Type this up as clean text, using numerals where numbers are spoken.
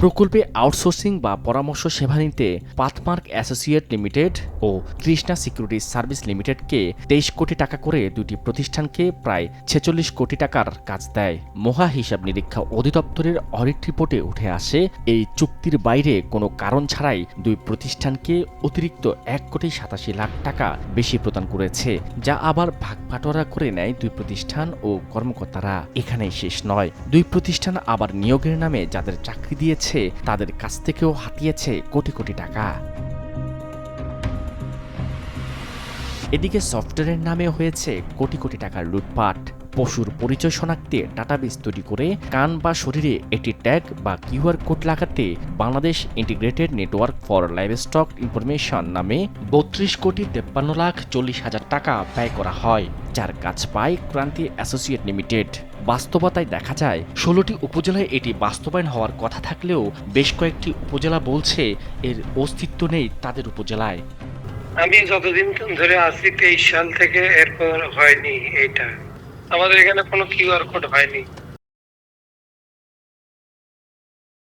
প্রকল্পে আউটসোর্সিং বা পরামর্শ সেবা নিতে পাথমার্ক অ্যাসোসিয়েট লিমিটেড ও কৃষ্ণা সিকিউরিটি সার্ভিস লিমিটেডকে ২৩ কোটি টাকা করে দুটি প্রতিষ্ঠানকে প্রায় ৪৬ কোটি টাকার কাজ দেয়। মহা হিসাব নিরীক্ষা অধিদপ্তরের অডিট রিপোর্টে উঠে আসে, এই চুক্তির বাইরে কোনো কারণ ছাড়াই দুই প্রতিষ্ঠানকে অতিরিক্ত ১,৮৭,০০,০০০ টাকা বেশি প্রদান করেছে, যা আবার ভাগবাটোয়ারা করে নেয় দুই প্রতিষ্ঠান ও কর্মকর্তারা। এখানেই শেষ নয়, দুই প্রতিষ্ঠান আবার নিয়োগের নামে যাদের চাকরি দিয়েছে তাদের কাছ থেকেও হাতিয়েছে কোটি কোটি টাকা। এদিকে সফটওয়্যারের নামে হয়েছে কোটি কোটি টাকার লুটপাট। পশুর পরিচয় শনাক্তে ডাটাবেস তৈরি করে কান বা শরীরে একটি ট্যাগ বা কিউআর কোড লাগাতে Bangladesh integrated network for livestock information নামে ৩২,৫৩,৪০,০০০ টাকা ব্যয় করা হয়, যার কাজ পায় ক্রান্তি অ্যাসোসিয়েট লিমিটেড। বাস্তবতায় দেখা যায় ১৬টি উপজেলায় এটি বাস্তবায়ন হওয়ার কথা থাকলেও বেশ কয়েকটি উপজেলা বলছে এর অস্তিত্ব নেই তাদের উপজেলায়। আমি যতদিন ধরে আছি ২৩ সাল থেকে, এরপর হয়নি। এইটা আমাদের এখানে কোনো কিউআর কোড হয়নি।